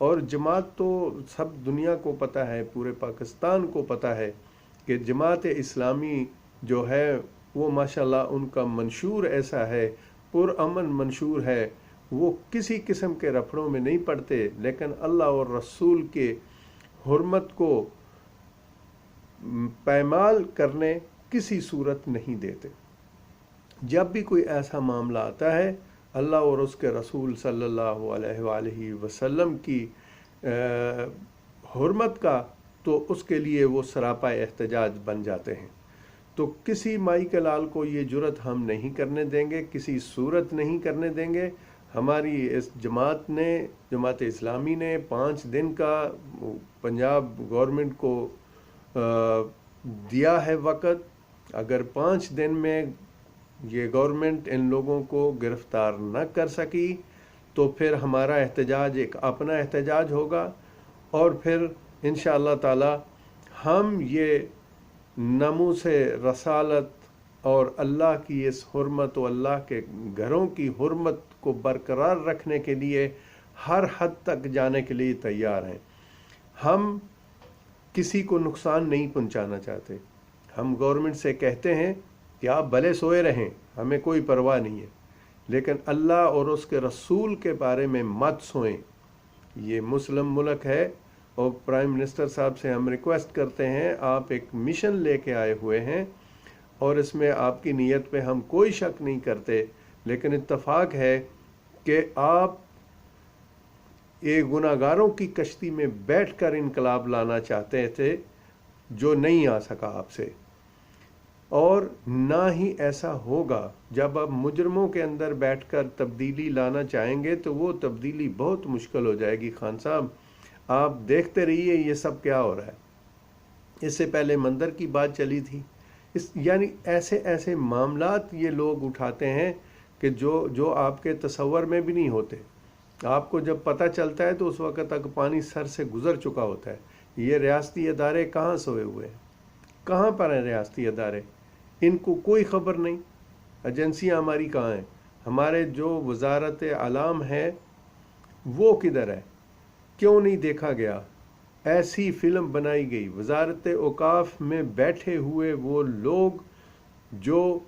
اور جماعت تو سب دنیا کو پتہ ہے، پورے پاکستان کو پتہ ہے کہ جماعت اسلامی جو ہے وہ ماشاءاللہ ان کا منشور ایسا ہے، پرامن منشور ہے، وہ کسی قسم کے رفڑوں میں نہیں پڑتے، لیکن اللہ اور رسول کے حرمت کو پائمال کرنے کسی صورت نہیں دیتے۔ جب بھی کوئی ایسا معاملہ آتا ہے اللہ اور اس کے رسول صلی اللہ علیہ وآلہ وسلم کی حرمت کا، تو اس کے لیے وہ سراپا احتجاج بن جاتے ہیں۔ تو کسی مائی کے لال کو یہ جرت ہم نہیں کرنے دیں گے، کسی صورت نہیں کرنے دیں گے۔ ہماری اس جماعت اسلامی نے 5 دن کا پنجاب گورنمنٹ کو دیا ہے وقت۔ اگر 5 دن میں یہ گورنمنٹ ان لوگوں کو گرفتار نہ کر سکی تو پھر ہمارا احتجاج ایک اپنا احتجاج ہوگا، اور پھر انشاءاللہ تعالی ہم یہ ناموس رسالت اور اللہ کی اس حرمت و اللہ کے گھروں کی حرمت کو برقرار رکھنے کے لیے ہر حد تک جانے کے لیے تیار ہیں۔ ہم کسی کو نقصان نہیں پہنچانا چاہتے۔ ہم گورنمنٹ سے کہتے ہیں کہ آپ بھلے سوئے رہیں، ہمیں کوئی پرواہ نہیں ہے، لیکن اللہ اور اس کے رسول کے بارے میں مت سوئیں۔ یہ مسلم ملک ہے، اور پرائم منسٹر صاحب سے ہم ریکویسٹ کرتے ہیں، آپ ایک مشن لے کے آئے ہوئے ہیں، اور اس میں آپ کی نیت پہ ہم کوئی شک نہیں کرتے، لیکن اتفاق ہے کہ آپ ایک گناہگاروں کی کشتی میں بیٹھ کر انقلاب لانا چاہتے تھے جو نہیں آ سکا آپ سے، اور نہ ہی ایسا ہوگا۔ جب آپ مجرموں کے اندر بیٹھ کر تبدیلی لانا چاہیں گے تو وہ تبدیلی بہت مشکل ہو جائے گی۔ خان صاحب آپ دیکھتے رہیے یہ سب کیا ہو رہا ہے۔ اس سے پہلے مندر کی بات چلی تھی، یعنی ایسے معاملات یہ لوگ اٹھاتے ہیں کہ جو آپ کے تصور میں بھی نہیں ہوتے۔ آپ کو جب پتہ چلتا ہے تو اس وقت تک پانی سر سے گزر چکا ہوتا ہے۔ یہ ریاستی ادارے کہاں سوئے ہوئے ہیں؟ کہاں پر ہیں ریاستی ادارے؟ ان کو کوئی خبر نہیں۔ ایجنسیاں ہماری کہاں ہیں؟ ہمارے جو وزارت اعلام ہے وہ کدھر ہے؟ کیوں نہیں دیکھا گیا؟ ایسی فلم بنائی گئی، وزارت اوقاف میں بیٹھے ہوئے وہ لوگ جو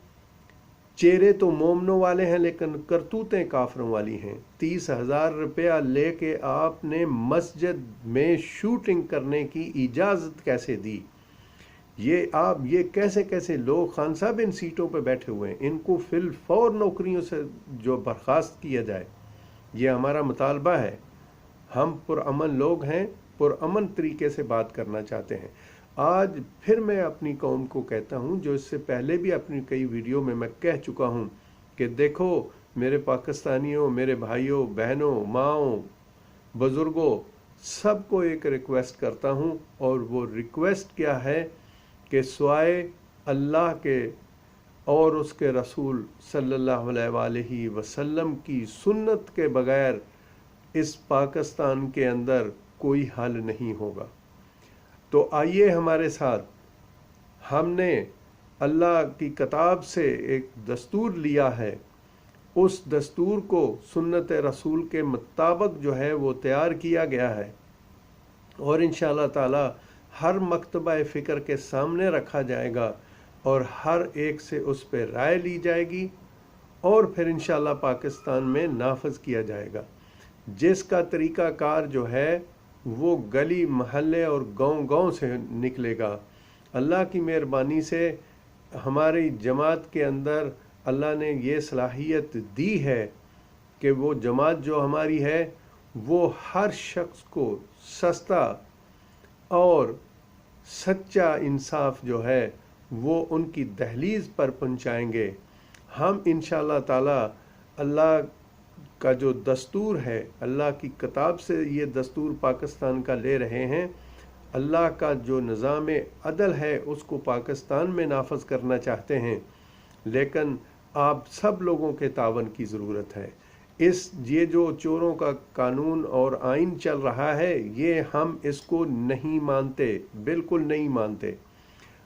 چہرے تو مومنوں والے ہیں لیکن کرتوتیں کافروں والی ہیں۔ 30,000 روپیہ لے کے آپ نے مسجد میں شوٹنگ کرنے کی اجازت کیسے دی؟ یہ کیسے لوگ خان صاحب ان سیٹوں پہ بیٹھے ہوئے ہیں؟ ان کو فی الفور نوکریوں سے جو برخاست کیا جائے، یہ ہمارا مطالبہ ہے۔ ہم پرامن لوگ ہیں، پرامن طریقے سے بات کرنا چاہتے ہیں۔ آج پھر میں اپنی قوم کو کہتا ہوں، جو اس سے پہلے بھی اپنی کئی ویڈیو میں کہہ چکا ہوں، کہ دیکھو میرے پاکستانیوں، میرے بھائیوں، بہنوں، ماؤں، بزرگوں، سب کو ایک ریکویسٹ کرتا ہوں، اور وہ ریکویسٹ کیا ہے کہ سوائے اللہ کے اور اس کے رسول صلی اللہ علیہ وآلہ وسلم کی سنت کے بغیر اس پاکستان کے اندر کوئی حل نہیں ہوگا۔ تو آئیے ہمارے ساتھ، ہم نے اللہ کی کتاب سے ایک دستور لیا ہے، اس دستور کو سنت رسول کے مطابق جو ہے وہ تیار کیا گیا ہے، اور انشاءاللہ تعالی ہر مکتبہ فکر کے سامنے رکھا جائے گا، اور ہر ایک سے اس پہ رائے لی جائے گی، اور پھر انشاءاللہ پاکستان میں نافذ کیا جائے گا۔ جس کا طریقہ کار جو ہے وہ گلی محلے اور گاؤں سے نکلے گا۔ اللہ کی مہربانی سے ہماری جماعت کے اندر اللہ نے یہ صلاحیت دی ہے کہ وہ جماعت جو ہماری ہے وہ ہر شخص کو سستا اور سچا انصاف جو ہے وہ ان کی دہلیز پر پہنچائیں گے۔ ہم انشاءاللہ تعالی اللہ کا جو دستور ہے، اللہ کی کتاب سے یہ دستور پاکستان کا لے رہے ہیں۔ اللہ کا جو نظام عدل ہے اس کو پاکستان میں نافذ کرنا چاہتے ہیں، لیکن آپ سب لوگوں کے تعاون کی ضرورت ہے۔ یہ جو چوروں کا قانون اور آئین چل رہا ہے، یہ ہم اس کو نہیں مانتے، بالکل نہیں مانتے۔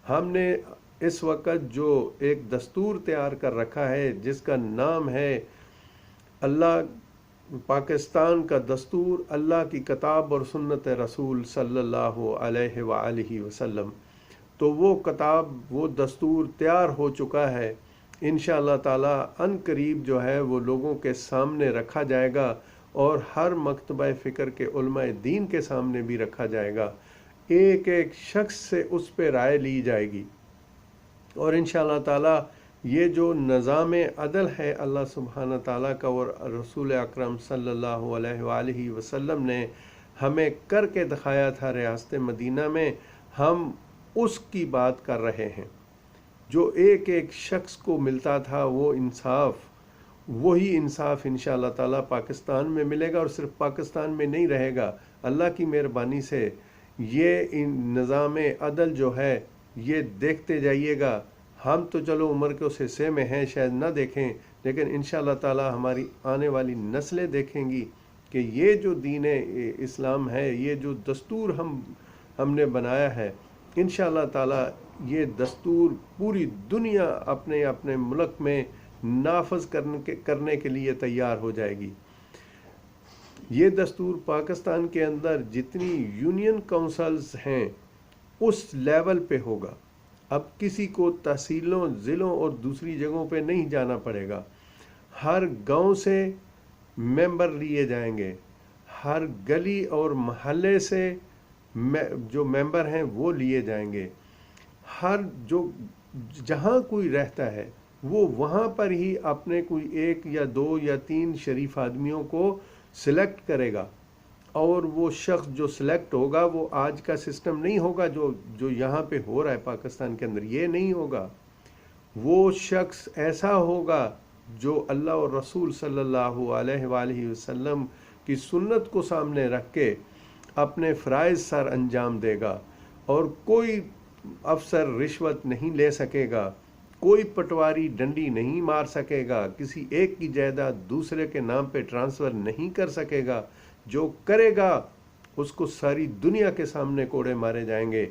ہم نے اس وقت جو ایک دستور تیار کر رکھا ہے جس کا نام ہے اللہ پاکستان کا دستور اللہ کی کتاب اور سنت رسول صلی اللہ علیہ وآلہ وسلم، تو وہ کتاب وہ دستور تیار ہو چکا ہے، انشاءاللہ تعالی ان قریب جو ہے وہ لوگوں کے سامنے رکھا جائے گا، اور ہر مکتبہ فکر کے علماء دین کے سامنے بھی رکھا جائے گا، ایک ایک شخص سے اس پہ رائے لی جائے گی، اور انشاءاللہ تعالی یہ جو نظام عدل ہے اللہ سبحانہ تعالیٰ کا اور رسول اکرم صلی اللہ علیہ وآلہ وسلم نے ہمیں کر کے دکھایا تھا ریاست مدینہ میں، ہم اس کی بات کر رہے ہیں۔ جو ایک ایک شخص کو ملتا تھا وہ انصاف، وہی انصاف انشاءاللہ تعالیٰ پاکستان میں ملے گا، اور صرف پاکستان میں نہیں رہے گا، اللہ کی مہربانی سے یہ نظام عدل جو ہے یہ دیکھتے جائیے گا۔ ہم تو چلو عمر کے اس حصے میں ہیں، شاید نہ دیکھیں، لیکن انشاءاللہ تعالی ہماری آنے والی نسلیں دیکھیں گی کہ یہ جو دین اسلام ہے، یہ جو دستور ہم نے بنایا ہے، انشاءاللہ تعالی یہ دستور پوری دنیا اپنے اپنے ملک میں نافذ کرنے کے لیے تیار ہو جائے گی۔ یہ دستور پاکستان کے اندر جتنی یونین کونسلز ہیں اس لیول پہ ہوگا، اب کسی کو تحصیلوں، ضلعوں اور دوسری جگہوں پہ نہیں جانا پڑے گا، ہر گاؤں سے ممبر لیے جائیں گے، ہر گلی اور محلے سے جو ممبر ہیں وہ لیے جائیں گے، ہر جہاں کوئی رہتا ہے وہ وہاں پر ہی اپنے کوئی 1 یا 2 یا 3 شریف آدمیوں کو سلیکٹ کرے گا، اور وہ شخص جو سلیکٹ ہوگا وہ آج کا سسٹم نہیں ہوگا جو یہاں پہ ہو رہا ہے پاکستان کے اندر، یہ نہیں ہوگا، وہ شخص ایسا ہوگا جو اللہ اور رسول صلی اللہ علیہ وآلہ وسلم کی سنت کو سامنے رکھ کے اپنے فرائض سر انجام دے گا، اور کوئی افسر رشوت نہیں لے سکے گا، کوئی پٹواری ڈنڈی نہیں مار سکے گا، کسی ایک کی جائیداد دوسرے کے نام پہ ٹرانسفر نہیں کر سکے گا، جو کرے گا اس کو ساری دنیا کے سامنے کوڑے مارے جائیں گے۔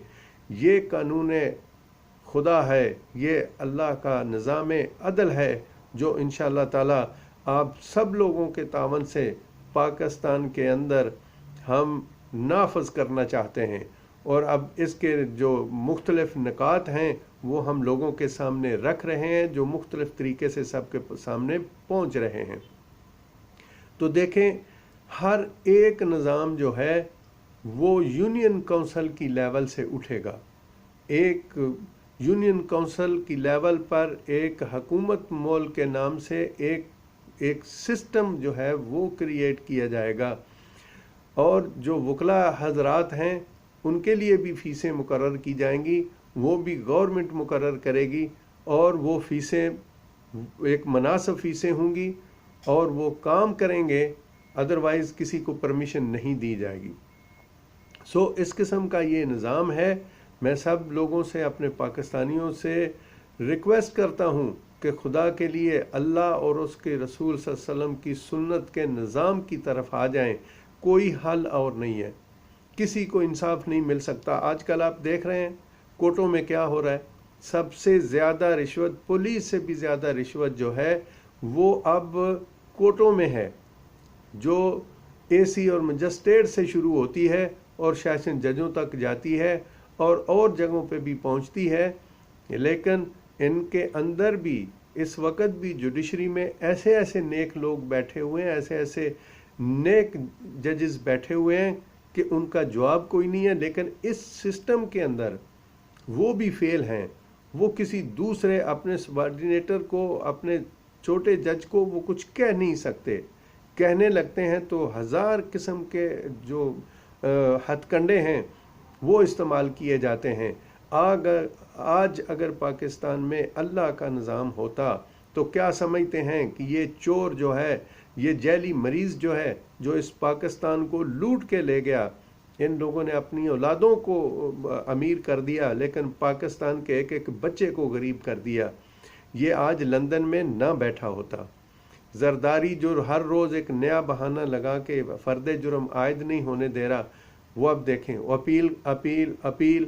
یہ قانون خدا ہے، یہ اللہ کا نظام عدل ہے جو انشاءاللہ تعالی آپ سب لوگوں کے تعاون سے پاکستان کے اندر ہم نافذ کرنا چاہتے ہیں، اور اب اس کے جو مختلف نکات ہیں وہ ہم لوگوں کے سامنے رکھ رہے ہیں، جو مختلف طریقے سے سب کے سامنے پہنچ رہے ہیں۔ تو دیکھیں ہر ایک نظام جو ہے وہ یونین کونسل کی لیول سے اٹھے گا، ایک یونین کونسل کی لیول پر ایک حکومت مول کے نام سے ایک سسٹم جو ہے وہ کریٹ کیا جائے گا، اور جو وکلاء حضرات ہیں ان کے لیے بھی فیسیں مقرر کی جائیں گی، وہ بھی گورنمنٹ مقرر کرے گی، اور وہ فیسیں ایک مناسب فیسیں ہوں گی، اور وہ کام کریں گے، ادروائز کسی کو پرمیشن نہیں دی جائے گی۔ اس قسم کا یہ نظام ہے۔ میں سب لوگوں سے، اپنے پاکستانیوں سے ریکویسٹ کرتا ہوں کہ خدا کے لیے اللہ اور اس کے رسول صلی اللہ علیہ وسلم کی سنت کے نظام کی طرف آ جائیں، کوئی حل اور نہیں ہے، کسی کو انصاف نہیں مل سکتا۔ آج کل آپ دیکھ رہے ہیں کورٹوں میں کیا ہو رہا ہے، سب سے زیادہ رشوت، پولیس سے بھی زیادہ رشوت جو ہے وہ اب کورٹوں میں ہے، جو اے سی اور مجسٹریٹ سے شروع ہوتی ہے اور سیشن ججوں تک جاتی ہے اور جگہوں پہ بھی پہنچتی ہے، لیکن ان کے اندر بھی اس وقت بھی جوڈیشری میں ایسے ایسے نیک لوگ بیٹھے ہوئے ہیں، ایسے ایسے نیک ججز بیٹھے ہوئے ہیں کہ ان کا جواب کوئی نہیں ہے، لیکن اس سسٹم کے اندر وہ بھی فیل ہیں، وہ کسی دوسرے اپنے سبارڈینیٹر کو، اپنے چھوٹے جج کو وہ کچھ کہہ نہیں سکتے، کہنے لگتے ہیں تو 1000 قسم کے جو ہتھ کنڈے ہیں وہ استعمال کیے جاتے ہیں۔ آج اگر پاکستان میں اللہ کا نظام ہوتا تو کیا سمجھتے ہیں کہ یہ چور جو ہے، یہ جیلی مریض جو ہے، جو اس پاکستان کو لوٹ کے لے گیا، ان لوگوں نے اپنی اولادوں کو امیر کر دیا لیکن پاکستان کے ایک ایک بچے کو غریب کر دیا، یہ آج لندن میں نہ بیٹھا ہوتا۔ زرداری جو ہر روز ایک نیا بہانہ لگا کے فرد جرم عائد نہیں ہونے دے رہا، وہ اب دیکھیں اپیل اپیل اپیل،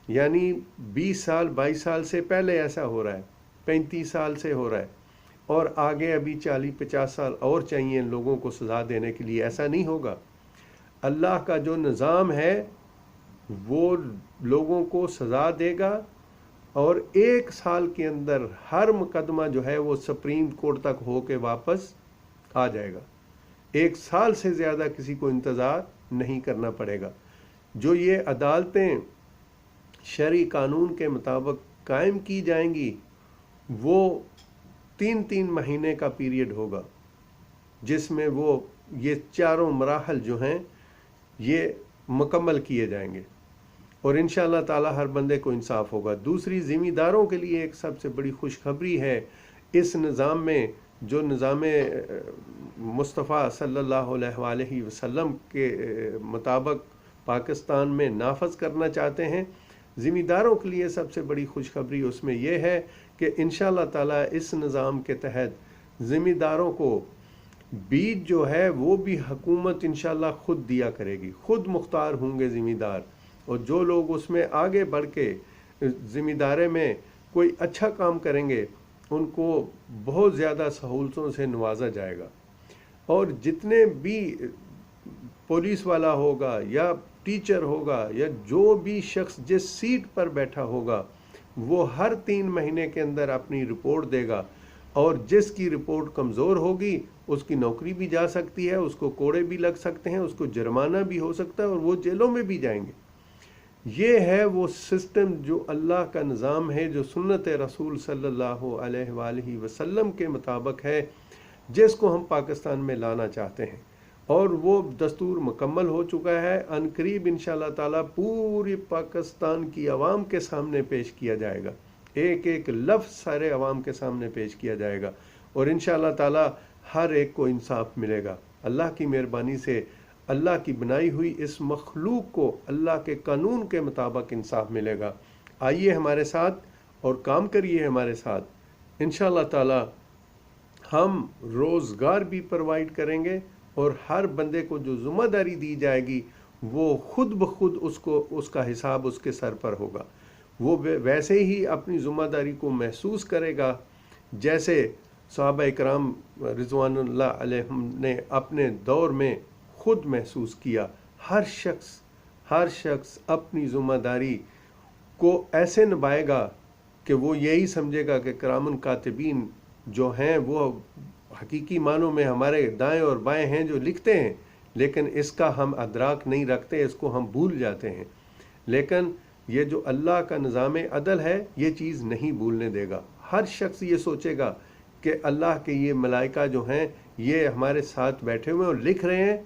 یعنی 20 سال 22 سال سے پہلے ایسا ہو رہا ہے، 35 سال سے ہو رہا ہے، اور آگے ابھی 40-50 سال اور چاہیے ان لوگوں کو سزا دینے کے لیے. ایسا نہیں ہوگا. اللہ کا جو نظام ہے وہ لوگوں کو سزا دے گا، اور 1 سال کے اندر ہر مقدمہ جو ہے وہ سپریم کورٹ تک ہو کے واپس آ جائے گا. 1 سال سے زیادہ کسی کو انتظار نہیں کرنا پڑے گا. جو یہ عدالتیں شرعی قانون کے مطابق قائم کی جائیں گی وہ 3 مہینے کا پیریڈ ہوگا، جس میں وہ یہ چاروں مراحل جو ہیں یہ مکمل کیے جائیں گے، اور انشاءاللہ تعالی ہر بندے کو انصاف ہوگا. دوسری ذمہ داروں کے لیے ایک سب سے بڑی خوشخبری ہے. اس نظام میں جو نظام مصطفیٰ صلی اللہ علیہ وآلہ وسلم کے مطابق پاکستان میں نافذ کرنا چاہتے ہیں، ذمہ داروں کے لیے سب سے بڑی خوشخبری اس میں یہ ہے کہ انشاءاللہ تعالی اس نظام کے تحت ذمہ داروں کو بیج جو ہے وہ بھی حکومت انشاءاللہ خود دیا کرے گی. خود مختار ہوں گے ذمہ دار، اور جو لوگ اس میں آگے بڑھ کے ذمہ دارے میں کوئی اچھا کام کریں گے ان کو بہت زیادہ سہولتوں سے نوازا جائے گا. اور جتنے بھی پولیس والا ہوگا یا ٹیچر ہوگا یا جو بھی شخص جس سیٹ پر بیٹھا ہوگا وہ ہر 3 مہینے کے اندر اپنی رپورٹ دے گا، اور جس کی رپورٹ کمزور ہوگی اس کی نوکری بھی جا سکتی ہے، اس کو کوڑے بھی لگ سکتے ہیں، اس کو جرمانہ بھی ہو سکتا ہے، اور وہ جیلوں میں بھی جائیں گے. یہ ہے وہ سسٹم جو اللہ کا نظام ہے، جو سنت رسول صلی اللہ علیہ وآلہ وسلم کے مطابق ہے، جس کو ہم پاکستان میں لانا چاہتے ہیں. اور وہ دستور مکمل ہو چکا ہے. ان قریب انشاءاللہ تعالی پوری پاکستان کی عوام کے سامنے پیش کیا جائے گا، ایک ایک لفظ سارے عوام کے سامنے پیش کیا جائے گا، اور انشاءاللہ تعالی ہر ایک کو انصاف ملے گا. اللہ کی مہربانی سے اللہ کی بنائی ہوئی اس مخلوق کو اللہ کے قانون کے مطابق انصاف ملے گا. آئیے ہمارے ساتھ اور کام کریے ہمارے ساتھ. انشاءاللہ تعالی ہم روزگار بھی پرووائڈ کریں گے، اور ہر بندے کو جو ذمہ داری دی جائے گی وہ خود بخود اس کا حساب اس کے سر پر ہوگا. وہ ویسے ہی اپنی ذمہ داری کو محسوس کرے گا جیسے صحابہ اکرام رضوان اللہ علیہم نے اپنے دور میں خود محسوس کیا. ہر شخص اپنی ذمہ داری کو ایسے نبھائے گا کہ وہ یہی سمجھے گا کہ کرامن کاتبین جو ہیں وہ حقیقی معنوں میں ہمارے دائیں اور بائیں ہیں جو لکھتے ہیں، لیکن اس کا ہم ادراک نہیں رکھتے، اس کو ہم بھول جاتے ہیں. لیکن یہ جو اللہ کا نظام عدل ہے یہ چیز نہیں بھولنے دے گا. ہر شخص یہ سوچے گا کہ اللہ کے یہ ملائکہ جو ہیں یہ ہمارے ساتھ بیٹھے ہوئے اور لکھ رہے ہیں،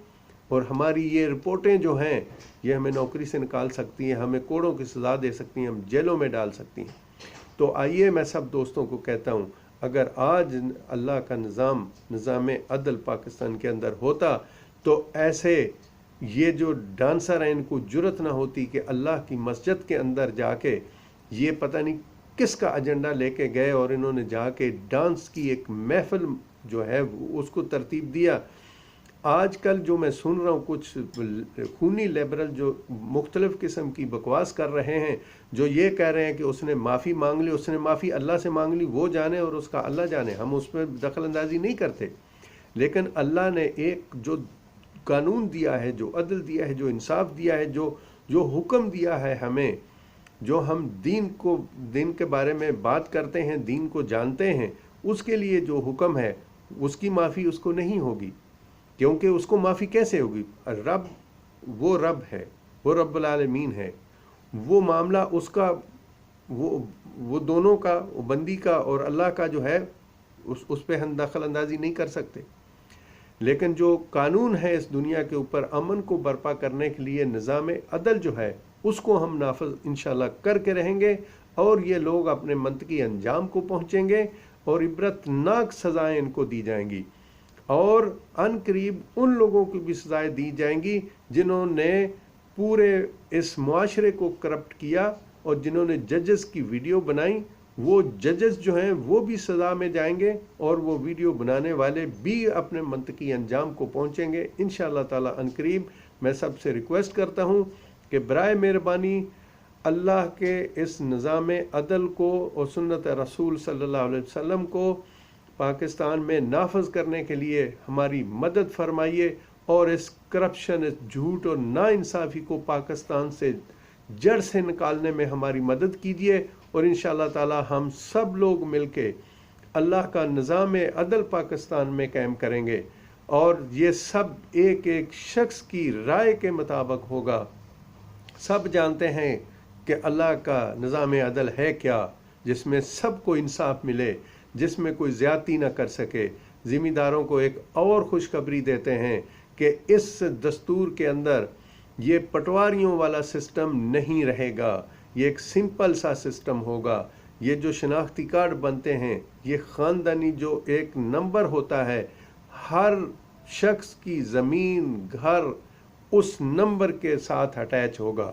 اور ہماری یہ رپورٹیں جو ہیں یہ ہمیں نوکری سے نکال سکتی ہیں، ہمیں کوڑوں کی سزا دے سکتی ہیں، ہم جیلوں میں ڈال سکتی ہیں. تو آئیے میں سب دوستوں کو کہتا ہوں، اگر آج اللہ کا نظام عدل پاکستان کے اندر ہوتا تو ایسے یہ جو ڈانسر ہیں ان کو جرت نہ ہوتی کہ اللہ کی مسجد کے اندر جا کے یہ پتہ نہیں کس کا ایجنڈا لے کے گئے اور انہوں نے جا کے ڈانس کی ایک محفل جو ہے اس کو ترتیب دیا. آج کل جو میں سن رہا ہوں کچھ خونی لیبرل جو مختلف قسم کی بکواس کر رہے ہیں، جو یہ کہہ رہے ہیں کہ اس نے معافی مانگ لی، اس نے معافی اللہ سے مانگ لی، وہ جانے اور اس کا اللہ جانے، ہم اس میں دخل اندازی نہیں کرتے. لیکن اللہ نے ایک جو قانون دیا ہے، جو عدل دیا ہے، جو انصاف دیا ہے، جو حکم دیا ہے ہمیں، جو ہم دین کے بارے میں بات کرتے ہیں، دین کو جانتے ہیں، اس کے لیے جو حکم ہے اس کی معافی اس کو نہیں ہوگی. کیونکہ اس کو معافی کیسے ہوگی؟ رب ہے، وہ رب العالمین ہے. وہ معاملہ اس کا، وہ دونوں کا، بندی کا اور اللہ کا جو ہے اس پہ ہم دخل اندازی نہیں کر سکتے. لیکن جو قانون ہے اس دنیا کے اوپر امن کو برپا کرنے کے لیے نظام عدل جو ہے اس کو ہم نافذ انشاءاللہ کر کے رہیں گے، اور یہ لوگ اپنے منطقی انجام کو پہنچیں گے اور عبرتناک سزائیں ان کو دی جائیں گی. اور ان قریب ان لوگوں کی بھی سزائیں دی جائیں گی جنہوں نے پورے اس معاشرے کو کرپٹ کیا اور جنہوں نے ججز کی ویڈیو بنائی. وہ ججز جو ہیں وہ بھی سزا میں جائیں گے اور وہ ویڈیو بنانے والے بھی اپنے منطقی انجام کو پہنچیں گے انشاءاللہ تعالی ان قریب. میں سب سے ریکویسٹ کرتا ہوں کہ برائے مہربانی اللہ کے اس نظام عدل کو اور سنت رسول صلی اللہ علیہ وسلم کو پاکستان میں نافذ کرنے کے لیے ہماری مدد فرمائیے، اور اس کرپشن، اس جھوٹ اور ناانصافی کو پاکستان سے جڑ سے نکالنے میں ہماری مدد کیجیے، اور انشاءاللہ تعالی ہم سب لوگ مل کے اللہ کا نظام عدل پاکستان میں قائم کریں گے، اور یہ سب ایک ایک شخص کی رائے کے مطابق ہوگا۔ سب جانتے ہیں کہ اللہ کا نظام عدل ہے کیا، جس میں سب کو انصاف ملے، جس میں کوئی زیادتی نہ کر سکے۔ ذمہ داروں کو ایک اور خوشخبری دیتے ہیں کہ اس دستور کے اندر یہ پٹواریوں والا سسٹم نہیں رہے گا، یہ ایک سمپل سا سسٹم ہوگا۔ یہ جو شناختی کارڈ بنتے ہیں، یہ خاندانی جو ایک نمبر ہوتا ہے، ہر شخص کی زمین، گھر اس نمبر کے ساتھ اٹیچ ہوگا۔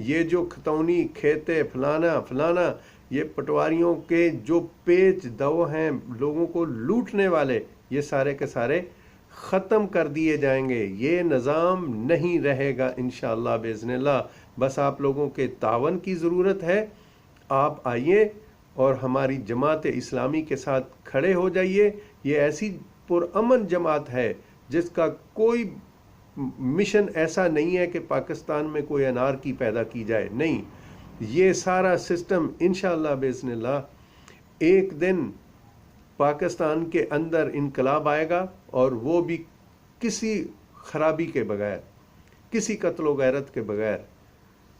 یہ جو کھتونی، کھیتے، فلانا فلانا، یہ پٹواریوں کے جو پیچ دو ہیں لوگوں کو لوٹنے والے، یہ سارے کے سارے ختم کر دیے جائیں گے۔ یہ نظام نہیں رہے گا انشاءاللہ باذن اللہ۔ بس آپ لوگوں کے تعاون کی ضرورت ہے۔ آپ آئیے اور ہماری جماعت اسلامی کے ساتھ کھڑے ہو جائیے۔ یہ ایسی پرامن جماعت ہے جس کا کوئی مشن ایسا نہیں ہے کہ پاکستان میں کوئی انارکی پیدا کی جائے، نہیں۔ یہ سارا سسٹم انشاءاللہ باذن اللہ ایک دن پاکستان کے اندر انقلاب آئے گا، اور وہ بھی کسی خرابی کے بغیر، کسی قتل و غیرت کے بغیر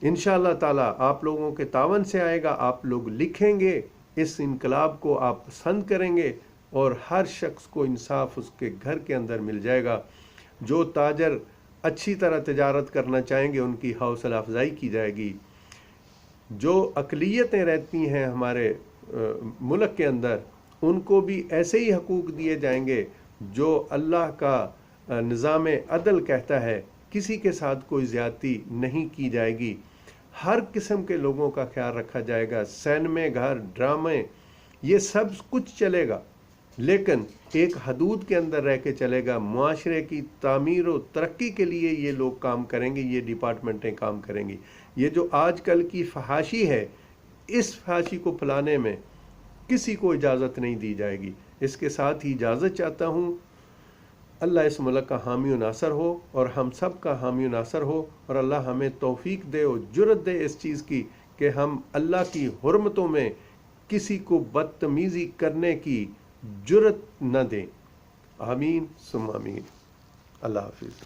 انشاءاللہ تعالی آپ لوگوں کے تعاون سے آئے گا۔ آپ لوگ لکھیں گے، اس انقلاب کو آپ پسند کریں گے، اور ہر شخص کو انصاف اس کے گھر کے اندر مل جائے گا۔ جو تاجر اچھی طرح تجارت کرنا چاہیں گے ان کی حوصلہ افزائی کی جائے گی۔ جو اقلیتیں رہتی ہیں ہمارے ملک کے اندر، ان کو بھی ایسے ہی حقوق دیے جائیں گے جو اللہ کا نظام عدل کہتا ہے۔ کسی کے ساتھ کوئی زیادتی نہیں کی جائے گی، ہر قسم کے لوگوں کا خیال رکھا جائے گا۔ سینمے گھر، ڈرامے، یہ سب کچھ چلے گا، لیکن ایک حدود کے اندر رہ کے چلے گا۔ معاشرے کی تعمیر و ترقی کے لیے یہ لوگ کام کریں گے، یہ ڈپارٹمنٹیں کام کریں گی۔ یہ جو آج کل کی فحاشی ہے، اس فحاشی کو پھیلانے میں کسی کو اجازت نہیں دی جائے گی۔ اس کے ساتھ ہی اجازت چاہتا ہوں۔ اللہ اس ملک کا حامی و ناصر ہو، اور ہم سب کا حامی و ناصر ہو، اور اللہ ہمیں توفیق دے اور جرت دے اس چیز کی کہ ہم اللہ کی حرمتوں میں کسی کو بدتمیزی کرنے کی جرت نہ دیں۔ آمین ثم آمین۔ اللہ حافظ۔